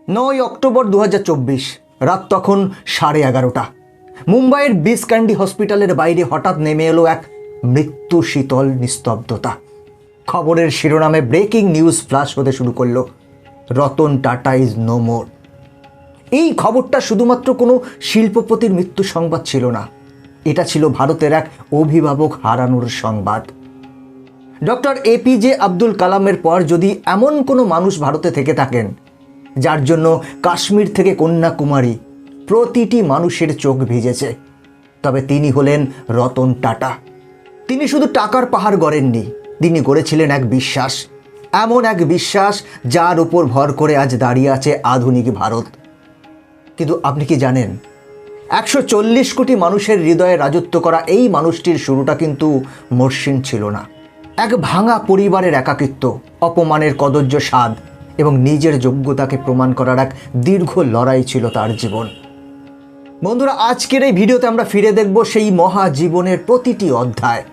9 October 2024 রাত তখন 11:30। মুম্বাইয়ের বিস ক্যান্ডি হসপিটালের বাইরে হঠাৎ নেমে এলো এক মৃত্যু শীতল নিস্তব্ধতা। খবরের শিরোনামে ব্রেকিং নিউজ ফ্ল্যাশ হতে শুরু করলো, Ratan Tata is no more. এই খবরটা শুধুমাত্র কোনো শিল্পপতির মৃত্যু সংবাদ ছিল না, এটা ছিল ভারতের এক অভিভাবক হারানোর সংবাদ। ডক্টর APJ আব্দুল কালামের পর যদি এমন কোনো মানুষ ভারতে থেকে থাকেন যার জন্য কাশ্মীর থেকে কন্যাকুমারী প্রতিটি মানুষের চোখ ভিজেছে, তবে তিনি হলেন রতন টাটা। তিনি শুধু টাকার পাহাড় গড়েননি, তিনি গড়েছিলেন এক বিশ্বাস, এমন এক বিশ্বাস যার উপর ভর করে আজ দাঁড়িয়ে আছে আধুনিক ভারত। কিন্তু আপনি কি জানেন, 140 কোটি মানুষের হৃদয়ে রাজত্ব করা এই মানুষটির শুরুটা কিন্তু মসৃণ ছিল না। এক ভাঙা পরিবারের একাকিত্ব, অপমানের কদর্য স্বাদ এবং নিজের যোগ্যতাকে প্রমাণ করার এক দীর্ঘ লড়াই ছিল তার জীবন। বন্ধুরা, আজকের এই ভিডিওতে আমরা ফিরে দেখব সেই মহাজীবনের প্রতিটি অধ্যায়।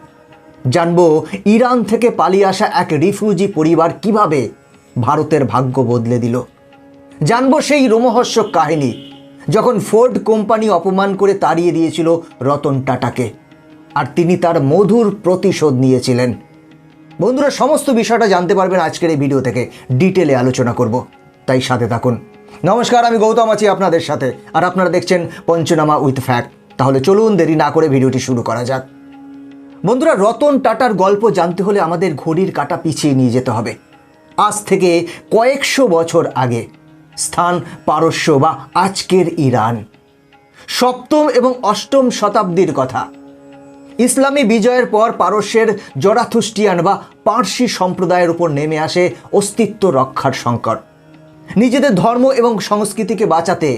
জানব ইরান থেকে পালিয়ে আসা এক রিফিউজি পরিবার কিভাবে ভারতের ভাগ্য বদলে দিল। জানব সেই রোমহর্ষক কাহিনী যখন ফোর্ড কোম্পানি অপমান করে তাড়িয়ে দিয়েছিল রতন টাটাকে, আর তিনি তার মধুর প্রতিশোধ নিয়েছিলেন। বন্ধুরা, সমস্ত বিষয়টা জানতে পারবেন আজকের এই ভিডিও থেকে, ডিটেলে আলোচনা করব, তাই সাথে থাকুন। নমস্কার, আমি গৌতম আছি আপনাদের সাথে, আর আপনারা দেখছেন পঞ্চনামা উইথ ফ্যাক্ট। তাহলে চলুন দেরি না করে ভিডিওটি শুরু করা যাক। বন্ধুরা, রতন টাটার গল্প জানতে হলে আমাদের ঘড়ির কাঁটা পিছিয়ে নিয়ে যেতে হবে আজ থেকে কয়েকশো বছর আগে। স্থান পারস্য বা আজকের ইরান। 7ম এবং 8ম শতাব্দীর কথা। ইসলামী বিজয়ের পর পারস্যের জরাথুস্টিয়ান বা পার্সি সম্প্রদায়ের উপর নেমে আসে অস্তিত্ব রক্ষার সংকট। নিজেদের ধর্ম এবং সংস্কৃতিকে বাঁচাতে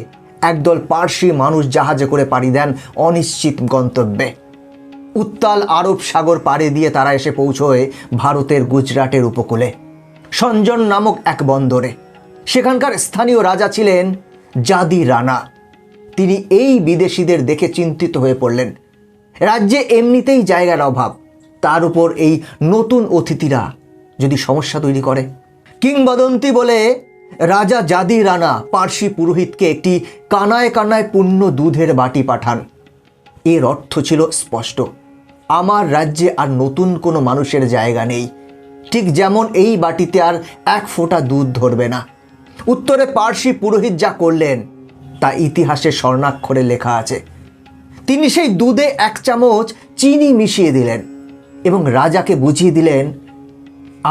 একদল পার্সি মানুষ জাহাজে করে পাড়ি দেন অনিশ্চিত গন্তব্যে। উত্তাল আরব সাগর পাড়ি দিয়ে তারা এসে পৌঁছয় ভারতের গুজরাটের উপকূলে সঞ্জন নামক এক বন্দরে। সেখানকার স্থানীয় রাজা ছিলেন জাদি রানা। তিনি এই বিদেশিদের দেখে চিন্তিত হয়ে পড়লেন। রাজ্যে এমনিতেই জায়গার অভাব, তার উপর এই নতুন অতিথিরা যদি সমস্যা তৈরি করে। কিংবদন্তি বলে রাজা জাদি রানা পার্সি পুরোহিতকে একটি কানায় কানায় পূর্ণ দুধের বাটি পাঠান। এর অর্থ ছিল স্পষ্ট, আমার রাজ্যে আর নতুন কোনো মানুষের জায়গা নেই, ঠিক যেমন এই বাটিতে আর এক ফোঁটা দুধ ধরবে না। উত্তরে পার্সি পুরোহিত যা করলেন তা ইতিহাসে স্বর্ণাক্ষরে লেখা আছে। তিনি সেই দুধে 1 চামচ চিনি মিশিয়ে দিলেন এবং রাজাকে বুঝিয়ে দিলেন,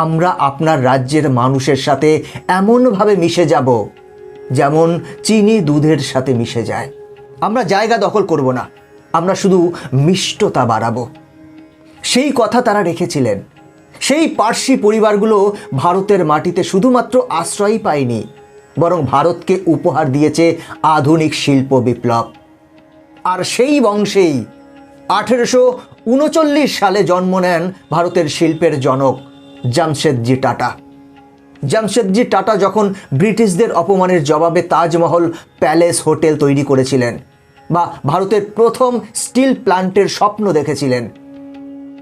আমরা আপনার রাজ্যের মানুষের সাথে এমনভাবে মিশে যাব যেমন চিনি দুধের সাথে মিশে যায়। আমরা জায়গা দখল করব না, আমরা শুধু মিষ্টতা বাড়াবো। সেই কথা তারা রেখেছিলেন। সেই পার্সি পরিবারগুলো ভারতের মাটিতে শুধুমাত্র আশ্রয়ই পায়নি, বরং ভারতকে উপহার দিয়েছে আধুনিক শিল্প বিপ্লব। আর সেই বংশেই 1839 সালে জন্ম নেন ভারতের শিল্পের জনক জামশেদজি টাটা। জামশেদজি টাটা যখন ব্রিটিশদের অপমানের জবাবে তাজমহল প্যালেস হোটেল তৈরি করেছিলেন বা ভারতের প্রথম স্টিল প্ল্যান্টের স্বপ্ন দেখেছিলেন,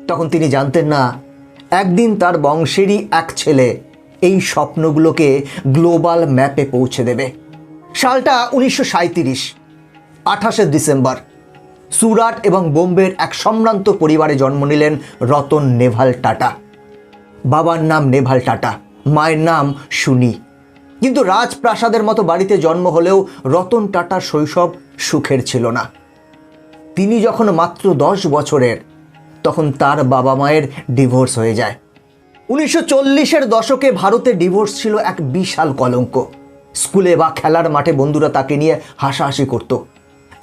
তখন তিনি জানতেন না একদিন তার বংশেরই এক ছেলে এই স্বপ্নগুলোকে গ্লোবাল ম্যাপে পৌঁছে দেবে। সালটা 1937। 28শে ডিসেম্বর সুরাট এবং বোম্বের এক সম্ভ্রান্ত পরিবারে জন্ম নিলেন রতন নেভাল টাটা। বাবার নাম নেভাল টাটা, মায়ের নাম সুনি। কিন্তু রাজপ্রাসাদের মতো বাড়িতে জন্ম হলেও রতন টাটার শৈশব সুখের ছিল না। তিনি যখন মাত্র 10 বছরের, তখন তার বাবা মায়ের ডিভোর্স হয়ে যায়। 1940-এর দশকে ভারতে ডিভোর্স ছিল এক বিশাল কলঙ্ক। স্কুলে বা খেলার মাঠে বন্ধুরা তাকে নিয়ে হাসাহাসি করত।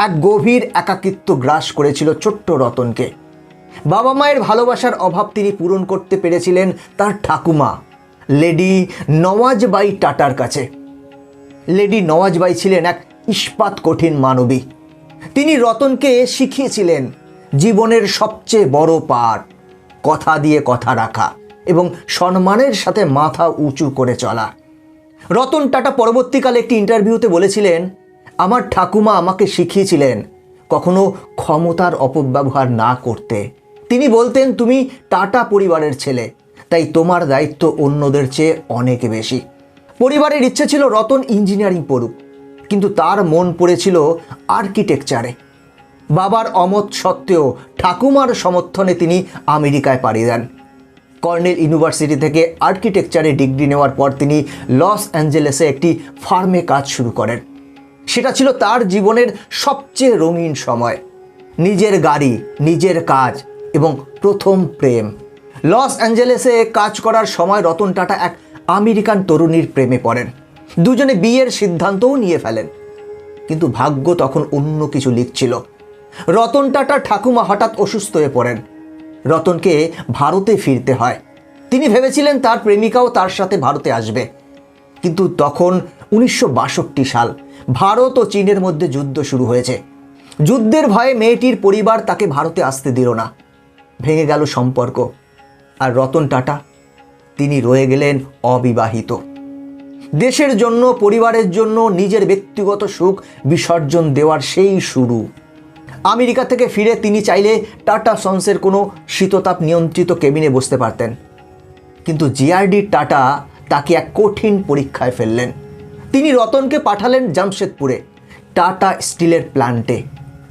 এক গভীর একাকিত্ব গ্রাস করেছিল ছোট্ট রতনকে। বাবা মায়ের ভালোবাসার অভাব তিনি পূরণ করতে পেরেছিলেন তার ঠাকুমা লেডি নওয়াজবাই টাটার কাছে। লেডি নওয়াজবাই ছিলেন এক ইস্পাত কঠিন মানবী। তিনি রতনকে শিখিয়েছিলেন জীবনের সবচেয়ে বড় পাঠ কথা দিয়ে কথা রাখা এবং সম্মানের সাথে মাথা উঁচু করে চলা। রতন টাটা পরবর্তীকালে একটি ইন্টারভিউতে বলেছিলেন, আমার ঠাকুমা আমাকে শিখিয়েছিলেন কখনো ক্ষমতার অপব্যবহার না করতে। তিনি বলতেন, তুমি টাটা পরিবারের ছেলে, তাই তোমার দায়িত্ব অন্যদের চেয়ে অনেক বেশি। পরিবারের ইচ্ছে ছিল রতন ইঞ্জিনিয়ারিং পড়ুক, কিন্তু তার মন পড়েছিল আর্কিটেকচারে। বাবার অমত সত্ত্বেও ঠাকুমার সমর্থনে তিনি আমেরিকায় পাড়ি দেন। কর্নেল ইউনিভার্সিটি থেকে আর্কিটেকচারে ডিগ্রি নেওয়ার পর তিনি লস অ্যাঞ্জেলেসে একটি ফার্মে কাজ শুরু করেন। সেটা ছিল তার জীবনের সবচেয়ে রঙিন সময়। নিজের গাড়ি, নিজের কাজ এবং প্রথম প্রেম। লস অ্যাঞ্জেলেসে কাজ করার সময় রতন টাটা এক আমেরিকান তরুণীর প্রেমে পড়েন। দুজনে বিয়ের সিদ্ধান্তও নিয়ে ফেলেন। কিন্তু ভাগ্য তখন অন্য কিছু লিখছিল। রতন টাটার ঠাকুমা হঠাৎ অসুস্থ হয়ে পড়েন। রতনকে ভারতে ফিরতে হয়। তিনি ভেবেছিলেন তার প্রেমিকাও তার সাথে ভারতে আসবে। কিন্তু তখন 1962 সাল, ভারত ও চীনের মধ্যে যুদ্ধ শুরু হয়েছে। যুদ্ধের ভয়ে মেয়েটির পরিবার তাকে ভারতে আসতে দিল না। ভেঙে গেল সম্পর্ক। আর রতন টাটা, তিনি রয়ে গেলেন অবিবাহিত। দেশের জন্য, পরিবারের জন্য নিজের ব্যক্তিগত সুখ বিসর্জন দেওয়ার সেই শুরু। আমেরিকা থেকে ফিরে তিনি চাইলে টাটা সন্সের কোনো শীততাপ নিয়ন্ত্রিত কেবিনে বসতে পারতেন। কিন্তু জিআরডি টাটা তাকে এক কঠিন পরীক্ষায় ফেললেন। তিনি রতনকে পাঠালেন জামশেদপুরে, টাটা স্টিলের প্ল্যান্টে,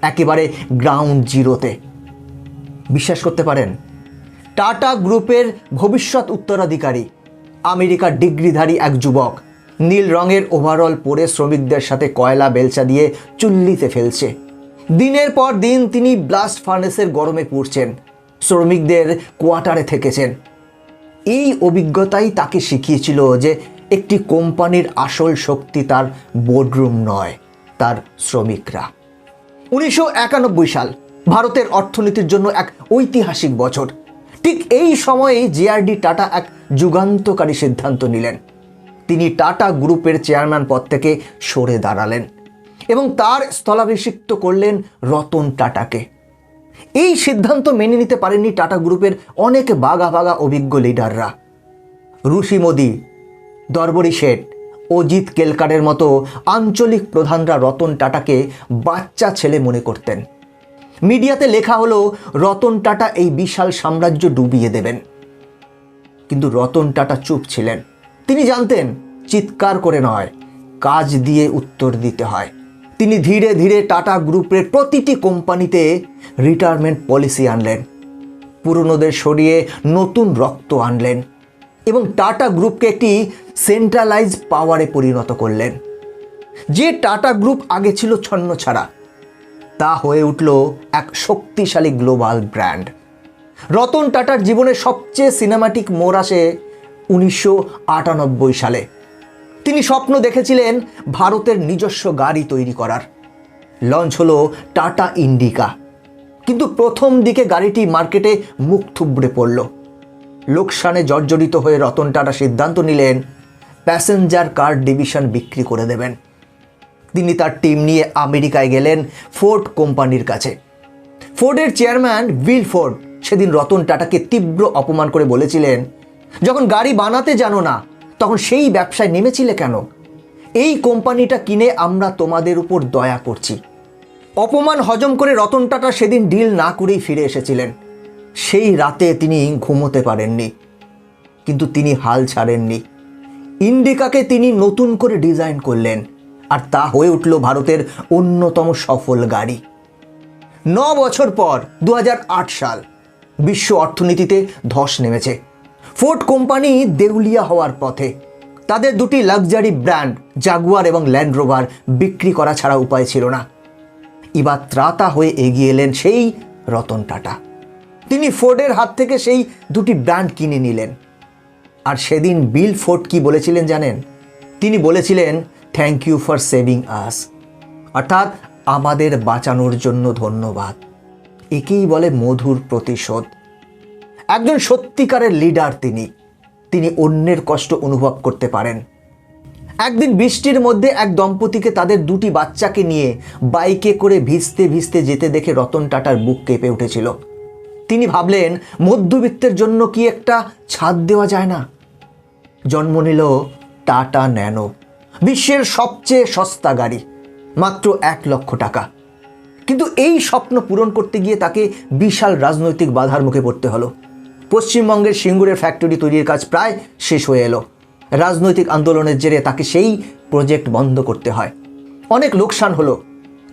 একেবারে গ্রাউন্ড জিরোতে। বিশ্বাস করতে পারেন, টাটা গ্রুপের ভবিষ্যৎ উত্তরাধিকারী, আমেরিকার ডিগ্রিধারী এক যুবক, নীল রঙের ওভারঅল পরে শ্রমিকদের সাথে কয়লা বেলচা দিয়ে চুল্লিতে ফেলছে। দিনের পর দিন তিনি ব্লাস্ট ফার্নেসের গরমে পুড়ছেন, শ্রমিকদের কোয়ার্টারে থেকেছেন। এই অভিজ্ঞতাই তাকে শিখিয়েছিল যে একটি কোম্পানির আসল শক্তি তার বোর্ডরুম নয়, তার শ্রমিকরা। 1991 সাল ভারতের অর্থনীতির জন্য এক ঐতিহাসিক বছর। ঠিক এই সময়েই জিআরডি টাটা এক যুগান্তকারী সিদ্ধান্ত নিলেন। তিনি টাটা গ্রুপের চেয়ারম্যান পদ থেকে সরে দাঁড়ালেন এবং তার স্থলাভিষিক্ত করলেন রতন টাটাকে। এই সিদ্ধান্ত মেনে নিতে পারেননি টাটা গ্রুপের অনেক বাঘা বাঘা অভিজ্ঞ লিডাররা। রুশি মোদি, দরবরি শেঠ, অজিত কেলকারের মতো আঞ্চলিক প্রধানরা রতন টাটাকে বাচ্চা ছেলে মনে করতেন। মিডিয়াতে লেখা হলো রতন টাটা এই বিশাল সাম্রাজ্য ডুবিয়ে দেবেন। কিন্তু রতন টাটা চুপ ছিলেন। তিনি জানতেন চিৎকার করে নয়, কাজ দিয়ে উত্তর দিতে হয়। তিনি ধীরে ধীরে টাটা গ্রুপের প্রতিটি কোম্পানিতে রিটায়ারমেন্ট পলিসি আনলেন, পুরনোদের সরিয়ে নতুন রক্ত আনলেন এবং টাটা গ্রুপকে একটি সেন্ট্রালাইজ পাওয়ারে পরিণত করলেন। যে টাটা গ্রুপ আগে ছিল ছন্নছাড়া, তা হয়ে উঠল এক শক্তিশালী গ্লোবাল ব্র্যান্ড। রতন টাটার জীবনের সবচেয়ে সিনেমাটিক মোড় আসে 1998 সালে। তিনি স্বপ্ন দেখেছিলেন ভারতের নিজস্ব গাড়ি তৈরি করার। লঞ্চ হলো টাটা ইন্ডিকা। কিন্তু প্রথম দিকে গাড়িটি মার্কেটে মুখ থুবড়ে পড়ল। লোকসানে জর্জরিত হয়ে রতন টাটা সিদ্ধান্ত নিলেন প্যাসেঞ্জার কার ডিভিশন বিক্রি করে দেবেন। তিনি তার টিম নিয়ে আমেরিকায় গেলেন ফোর্ড কোম্পানির কাছে। ফোর্ডের চেয়ারম্যান উইল ফোর্ড সেদিন রতন টাটাকে তীব্র অপমান করে বলেছিলেন, যখন গাড়ি বানাতে জানো না তখন সেই ব্যবসায় নেমেছিলে কেন? এই কোম্পানিটা কিনে আমরা তোমাদের উপর দয়া করছি। অপমান হজম করে রতন টাটা সেদিন ডিল না করেই ফিরে এসেছিলেন। সেই রাতে তিনি ঘুমোতে পারেননি, কিন্তু তিনি হাল ছাড়েননি। ইন্ডিকাকে তিনি নতুন করে ডিজাইন করলেন, আর তা হয়ে উঠল ভারতের অন্যতম সফল গাড়ি। 9 বছর পর 2008 সাল, বিশ্ব অর্থনীতিতে ধস নেমেছে। ফোর্ড কোম্পানি দেউলিয়া হওয়ার পথে। তাদের দুটি লাক্সারি ব্র্যান্ড জাগুয়ার এবং ল্যান্ড রোভার বিক্রি করা ছাড়া উপায় ছিল না। এবার ত্রাতা হয়ে এগিয়ে এলেন সেই রতন টাটা। তিনি ফোর্ডের হাত থেকে সেই দুটি ব্র্যান্ড কিনে নিলেন। আর সেদিন বিল ফোর্ড কি বলেছিলেন জানেন? তিনি বলেছিলেন, থ্যাংক ইউ ফর সেভিং আস, অর্থাৎ আমাদের বাঁচানোর জন্য ধন্যবাদ। একেই বলে মধুর প্রতিশোধ। একজন সত্যিকারের লিডার তিনি অন্যের কষ্ট অনুভব করতে পারেন। একদিন বৃষ্টির মধ্যে এক দম্পতিকে তাদের দুটি বাচ্চাকে নিয়ে বাইকে করে ভিজতে ভিজতে যেতে দেখে রতন টাটার বুক কেঁপে উঠেছিল। তিনি ভাবলেন, মধ্যবিত্তের জন্য কি একটা ছাদ দেওয়া যায় না? জন্ম নিল টাটা ন্যানো, বিশ্বের সবচেয়ে সস্তা গাড়ি, মাত্র 1 লক্ষ টাকা। কিন্তু এই স্বপ্ন পূরণ করতে গিয়ে তাকে বিশাল রাজনৈতিক বাধার মুখে পড়তে হলো। পশ্চিমবঙ্গের সিঙ্গুরের ফ্যাক্টরি তৈরির কাজ প্রায় শেষ হয়ে এলো। রাজনৈতিক আন্দোলনের জেরে তাকে সেই প্রজেক্ট বন্ধ করতে হয়। অনেক লোকসান হলো,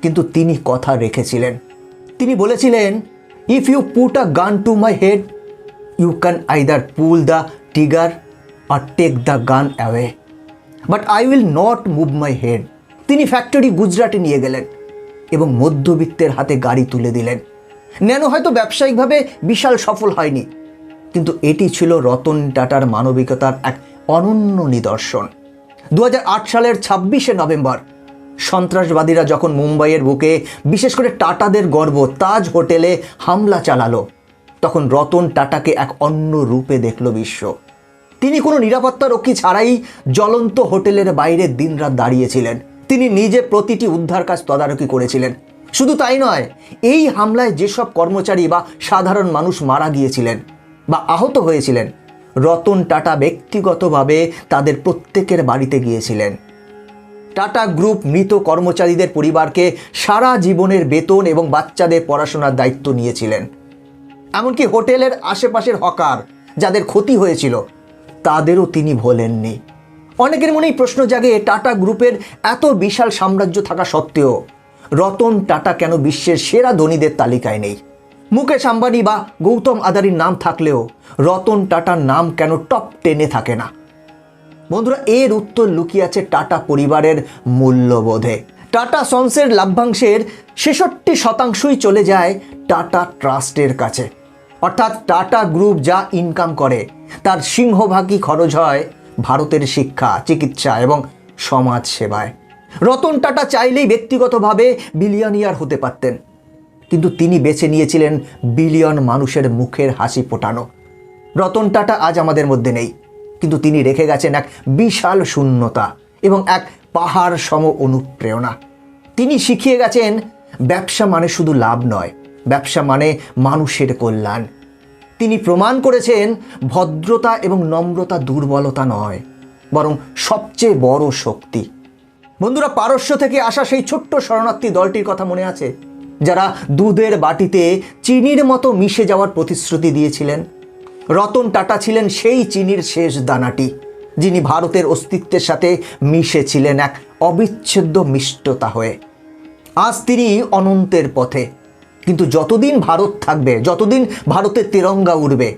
কিন্তু তিনি কথা রেখেছিলেন। তিনি বলেছিলেন, if you put a gun to my head, you can either pull the trigger or take the gun away, but I will not move my head. তিনি ফ্যাক্টরি গুজরাটে নিয়ে গেলেন এবং মধ্যবিত্তের হাতে গাড়ি তুলে দিলেন। ন্যানো হয়তো ব্যবসায়িকভাবে বিশাল সফল হয়নি, কিন্তু এটি ছিল রতন টাটার মানবিকতার এক অনন্য নিদর্শন। 2008 সালের 26শে নভেম্বর সন্ত্রাসবাদীরা যখন মুম্বাইয়ের বুকে, বিশেষ করে টাটাদের গর্ব তাজ হোটেলে হামলা চালালো, তখন রতন টাটাকে এক অন্য রূপে দেখল বিশ্ব। তিনি কোনো নিরাপত্তা রক্ষী ছাড়াই জ্বলন্ত হোটেলের বাইরে দিনরাত দাঁড়িয়েছিলেন। তিনি নিজে প্রতিটি উদ্ধার কাজ তদারকি করেছিলেন। শুধু তাই নয়, এই হামলায় যেসব কর্মচারী বা সাধারণ মানুষ মারা গিয়েছিলেন বা আহত হয়েছিলেন, রতন টাটা ব্যক্তিগতভাবে তাদের প্রত্যেকের বাড়িতে গিয়েছিলেন। টাটা গ্রুপ মৃত কর্মচারীদের পরিবারকে সারা জীবনের বেতন এবং বাচ্চাদের পড়াশোনার দায়িত্ব নিয়েছিলেন। এমনকি হোটেলের আশেপাশের হকার যাদের ক্ষতি হয়েছিল, তাদেরও তিনি ভোলেননি। অনেকের মনেই প্রশ্ন জাগে, টাটা গ্রুপের এত বিশাল সাম্রাজ্য থাকা সত্ত্বেও রতন টাটা কেন বিশ্বের সেরা ধনীদের তালিকায় নেই? মুকেশ আম্বানি বা গৌতম আদানির নাম থাকলেও রতন টাটার নাম কেন টপ 10-এ থাকে না? বন্ধুরা, এর উত্তর লুকিয়ে আছে টাটা পরিবারের মূল্যবোধে। টাটা সন্সের লভ্যাংশের 66% চলে যায় টাটা ট্রাস্টের কাছে। অর্থাৎ টাটা গ্রুপ যা ইনকাম করে তার সিংহভাগই খরচ হয় ভারতের শিক্ষা, চিকিৎসা এবং সমাজ সেবায়। রতন টাটা চাইলেই ব্যক্তিগতভাবে বিলিয়নিয়ার হতে পারতেন, কিন্তু তিনি বেছে নিয়েছিলেন বিলিয়ন মানুষের মুখের হাসি ফোটানো। রতন টাটা আজ আমাদের মধ্যে নেই, কিন্তু তিনি রেখে গেছেন এক বিশাল শূন্যতা এবং এক পাহাড় সম অনুপ্রেরণা। তিনি শিখিয়ে গেছেন, ব্যবসা মানে শুধু লাভ নয়, ব্যবসা মানে মানুষের কল্যাণ। তিনি প্রমাণ করেছেন, ভদ্রতা এবং নম্রতা দুর্বলতা নয়, বরং সবচেয়ে বড় শক্তি। বন্ধুরা, পারস্য থেকে আসা সেই ছোট্ট শরণার্থী দলটির কথা মনে আছে, যারা দুধের বাটিতে চিনির মতো মিশে যাওয়ার প্রতিশ্রুতি দিয়েছিলেন? রতন টাটা ছিলেন সেই চিনির শেষ দানাটি, যিনি ভারতের অস্তিত্বের সাথে মিশেছিলেন এক অবিচ্ছেদ্য মিষ্টতা হয়ে। আজ তিনি অনন্তের পথে, কিন্তু যতদিন ভারত থাকবে, যতদিন ভারতের তিরঙ্গা উড়বে,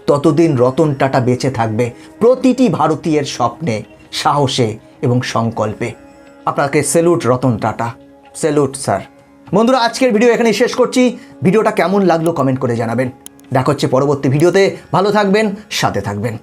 ততদিন রতন টাটা বেঁচে থাকবে প্রতিটি ভারতীয়ের স্বপ্নে, সাহসে এবং সংকল্পে। আপনাকে salute Ratan Tata, salute sir. বন্ধুরা, আজকের ভিডিও এখানেই শেষ করছি। ভিডিওটা কেমন লাগলো কমেন্ট করে জানাবেন। দেখা হচ্ছে পরবর্তী ভিডিওতে। ভালো থাকবেন, সাথে থাকবেন।